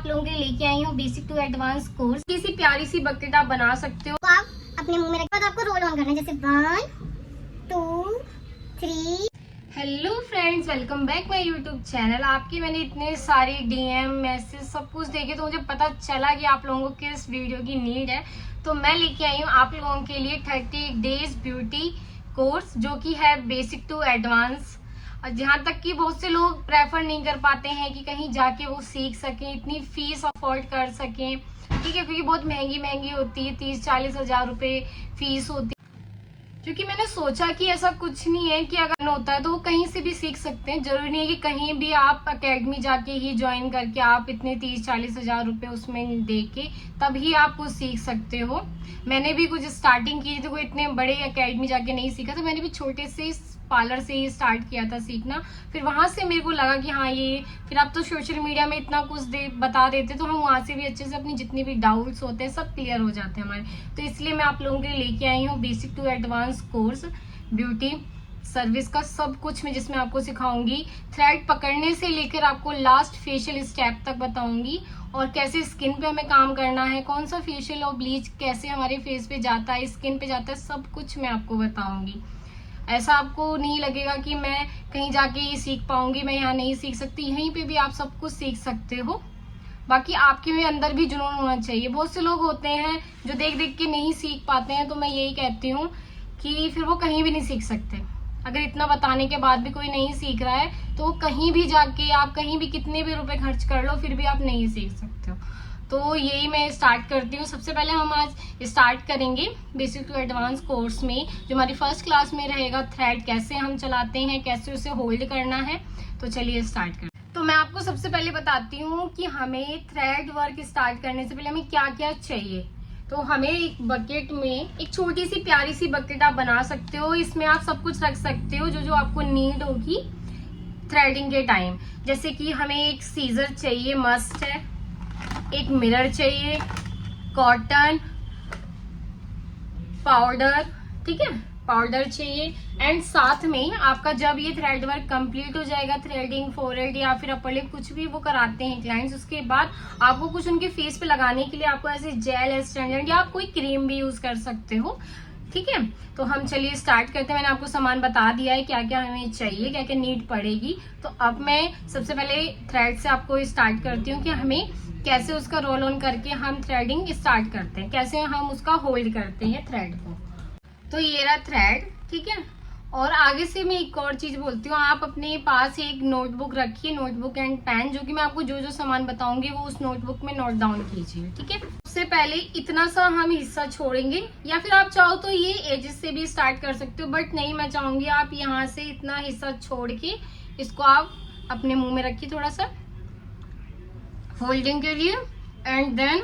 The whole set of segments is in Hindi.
आप लोगों के लिए लेके आई हूँ बेसिक टू एडवांस कोर्स। किसी प्यारी सी बकेट आप बना सकते हो। तो आप अपने मुंह में रखने बाद आपको रोल ऑन करना है, जैसे 1 2 3। Hello friends, welcome back my YouTube channel. आपकी मैंने इतने सारे डीएम मैसेज सब कुछ देखे तो मुझे पता चला कि आप लोगों को किस वीडियो की नीड है। तो मैं लेके आई हूँ आप लोगों के लिए 30 डेज ब्यूटी कोर्स, जो कि है बेसिक टू एडवांस। और जहाँ तक कि बहुत से लोग प्रेफर नहीं कर पाते हैं कि कहीं जाके वो सीख सकें, इतनी फीस अफोर्ड कर सकें, ठीक है, क्योंकि बहुत महंगी होती है, 30-40 हजार रुपए फीस होती है। क्योंकि मैंने सोचा कि ऐसा कुछ नहीं है कि अगर होता है तो वो कहीं से भी सीख सकते हैं। जरूरी नहीं है कि कहीं भी आप एकेडमी जाके ही ज्वाइन करके आप इतने 30-40 हजार रुपए उसमें दे के तभी आप कुछ सीख सकते हो। मैंने भी कुछ स्टार्टिंग की थी, कोई इतने बड़े एकेडमी जाके नहीं सीखा, तो मैंने भी छोटे से पार्लर से ही स्टार्ट किया था सीखना। फिर वहां से मेरे को लगा कि हाँ ये, फिर आप तो सोशल मीडिया में इतना कुछ बता देते तो हम वहां से भी अच्छे से अपनी जितनी भी डाउट्स होते हैं सब क्लियर हो जाते हैं हमारे। तो इसलिए मैं आप लोगों के लिए लेके आई हूँ basic to advance course beauty service का सब कुछ, मैं जिसमें आपको सिखाऊंगी थ्रेड पकड़ने से लेकर आपको लास्ट फेशियल स्टेप तक बताऊंगी, और कैसे स्किन पे हमें काम करना है, कौन सा फेशियल और ब्लीच कैसे हमारे फेस पे जाता है, स्किन पे जाता है, सब कुछ मैं आपको बताऊंगी। ऐसा आपको नहीं लगेगा कि मैं कहीं जाके ही सीख पाऊंगी, मैं यहाँ नहीं सीख सकती, यहीं पे भी आप सब कुछ सीख सकते हो। बाकी आपके में अंदर भी जुनून होना चाहिए। बहुत से लोग होते हैं जो देख देख के नहीं सीख पाते हैं, तो मैं यही कहती हूँ कि फिर वो कहीं भी नहीं सीख सकते। अगर इतना बताने के बाद भी कोई नहीं सीख रहा है तो कहीं भी जाके आप कहीं भी कितने भी रुपए खर्च कर लो फिर भी आप नहीं सीख सकते हो। तो यही मैं स्टार्ट करती हूँ। सबसे पहले हम आज स्टार्ट करेंगे बेसिक टू एडवांस कोर्स में, जो हमारी फर्स्ट क्लास में रहेगा, थ्रेड कैसे हम चलाते हैं, कैसे उसे होल्ड करना है। तो चलिए स्टार्ट करते हैं। तो मैं आपको सबसे पहले बताती हूँ कि हमें थ्रेड वर्क स्टार्ट करने से पहले हमें क्या क्या चाहिए। तो हमें एक बकेट में एक छोटी सी प्यारी सी बकेट आप बना सकते हो। इसमें आप सब कुछ रख सकते हो जो जो आपको नीड होगी थ्रेडिंग के टाइम। जैसे कि हमें एक सीजर चाहिए, मस्ट है, एक मिरर चाहिए, कॉटन पाउडर, ठीक है, पाउडर चाहिए। एंड साथ में आपका जब ये थ्रेड वर्क कंप्लीट हो जाएगा, थ्रेडिंग, फोरहेड या फिर अपर लिप कुछ भी वो कराते हैं क्लाइंट्स, उसके बाद आपको कुछ उनके फेस पे लगाने के लिए आपको ऐसे जेल एस्टेंडेंट या आप कोई क्रीम भी यूज कर सकते हो, ठीक है। तो हम चलिए स्टार्ट करते हैं। मैंने आपको सामान बता दिया है क्या क्या हमें चाहिए, क्या क्या नीड पड़ेगी। तो अब मैं सबसे पहले थ्रेड से आपको स्टार्ट करती हूँ कि हमें कैसे उसका रोल ऑन करके हम थ्रेडिंग स्टार्ट करते हैं, कैसे हम उसका होल्ड करते हैं थ्रेड को। तो ये रहा थ्रेड, ठीक है। और आगे से मैं एक और चीज बोलती हूँ, आप अपने पास एक नोटबुक रखिए, नोटबुक एंड पेन, जो कि मैं आपको जो जो सामान बताऊंगी वो उस नोटबुक में नोट डाउन कीजिए, ठीक है। सबसे पहले इतना सा हम हिस्सा छोड़ेंगे, या फिर आप चाहो तो ये एजेस से भी स्टार्ट कर सकते हो, बट नहीं, मैं चाहूंगी आप यहाँ से इतना हिस्सा छोड़ के इसको आप अपने मुंह में रखिए थोड़ा सा होल्डिंग के लिए। एंड देन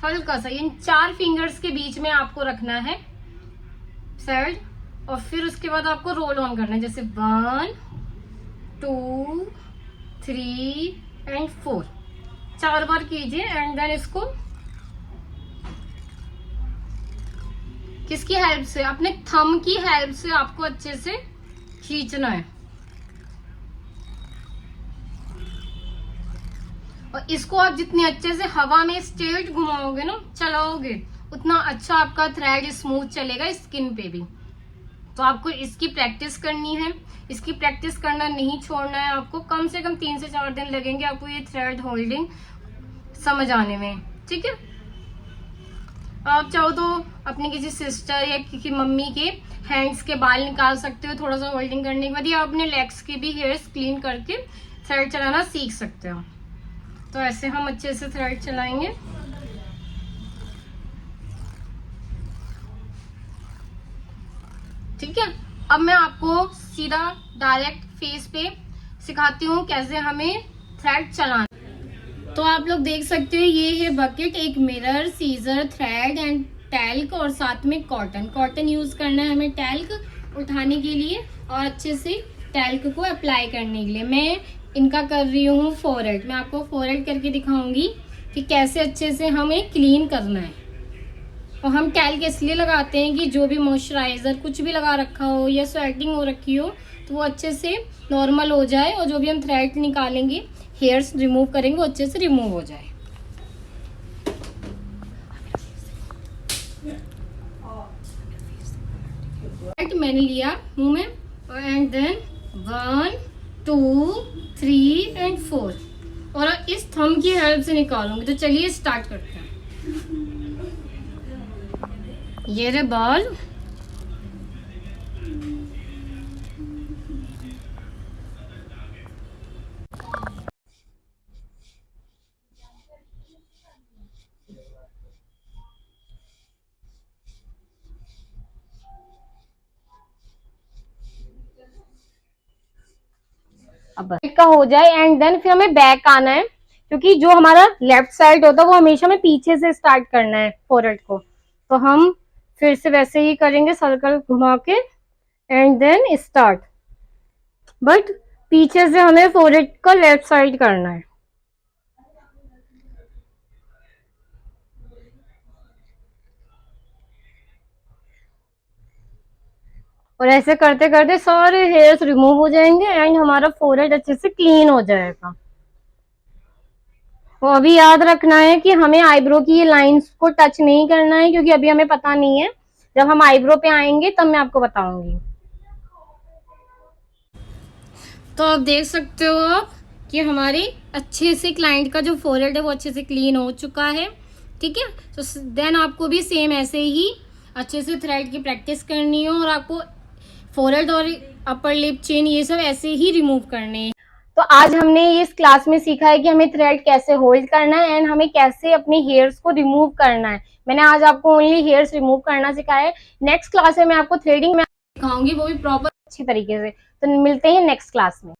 हल्का सा इन 4 फिंगर्स के बीच में आपको रखना है साइड, और फिर उसके बाद आपको रोल ऑन करना है, जैसे 1 2 3 एंड 4, 4 बार कीजिए। एंड देन इसको किसकी हेल्प से, अपने थंब की हेल्प से आपको अच्छे से खींचना है। और इसको आप जितने अच्छे से हवा में स्ट्रेट घुमाओगे ना, चलाओगे, उतना अच्छा आपका थ्रेड स्मूथ चलेगा स्किन पे भी। तो आपको इसकी प्रैक्टिस करनी है, इसकी प्रैक्टिस करना नहीं छोड़ना है आपको। कम से कम 3 से 4 दिन लगेंगे आपको ये थ्रेड होल्डिंग समझ आने में, ठीक है। आप चाहो तो अपने किसी सिस्टर या किसी मम्मी के हैंड्स के बाल निकाल सकते हो थोड़ा सा होल्डिंग करने के बाद, या अपने लेग्स के भी हेयर्स क्लीन करके थ्रेड चलाना सीख सकते हो। तो ऐसे हम अच्छे से थ्रेड चलाएंगे। ठीक है, अब मैं आपको सीधा डायरेक्ट फेस पे सिखाती हूँ कैसे हमें थ्रेड चलाना। तो आप लोग देख सकते हो ये है बकेट, एक mirror, scissor, thread and talc, और साथ में कॉटन यूज करना है हमें टैल्क उठाने के लिए और अच्छे से टैल्क को अप्लाई करने के लिए। मैं इनका कर रही हूँ फोरहेड, मैं आपको फोरहेड करके दिखाऊंगी कि कैसे अच्छे से हमें क्लीन करना है। और हम टैल्क इसलिए लगाते हैं कि जो भी मॉइस्चराइजर कुछ भी लगा रखा हो या स्वेटिंग हो रखी हो तो वो अच्छे से नॉर्मल हो जाए, और जो भी हम थ्रेड निकालेंगे, हेयर्स रिमूव करेंगे, वो अच्छे से रिमूव हो जाए। राइट, मैंने लिया मुंह में, एंड देन 1 2 3 एंड 4, और इस थंब की हेल्प से निकालूंगी। तो चलिए स्टार्ट करते हैं। ये रहे बाल, अब का हो जाए एंड देन फिर हमें बैक आना है, क्योंकि जो हमारा लेफ्ट साइड होता है वो हमेशा हमें पीछे से स्टार्ट करना है फोरहेड को। तो हम फिर से वैसे ही करेंगे, सर्कल घुमा के एंड देन स्टार्ट, बट पीछे से हमें फोरहेड का लेफ्ट साइड करना है। और ऐसे करते करते सारे हेयर्स रिमूव हो जाएंगे एंड हमारा फोरहेड अच्छे से क्लीन हो जाएगा। तो अभी याद रखना है कि हमें आईब्रो की ये लाइंस को टच नहीं करना है, क्योंकि अभी हमें पता नहीं है, जब हम आईब्रो पे आएंगे तब मैं आपको बताऊंगी। तो आप देख सकते हो आप कि हमारी अच्छे से क्लाइंट का जो फोरहेड है वो अच्छे से क्लीन हो चुका है। ठीक है, तो देन आपको भी सेम ऐसे ही अच्छे से थ्रेड की प्रैक्टिस करनी है, और आपको फोरहेड और अपर लिप, चिन, ये सब ऐसे ही रिमूव करने हैं। तो आज हमने इस क्लास में सीखा है कि हमें थ्रेड कैसे होल्ड करना है एंड हमें कैसे अपने हेयर्स को रिमूव करना है। मैंने आज आपको ओनली हेयर्स रिमूव करना सिखाया है। नेक्स्ट क्लास में मैं आपको थ्रेडिंग में सिखाऊंगी, वो भी प्रॉपर अच्छी तरीके से। तो मिलते हैं नेक्स्ट क्लास में।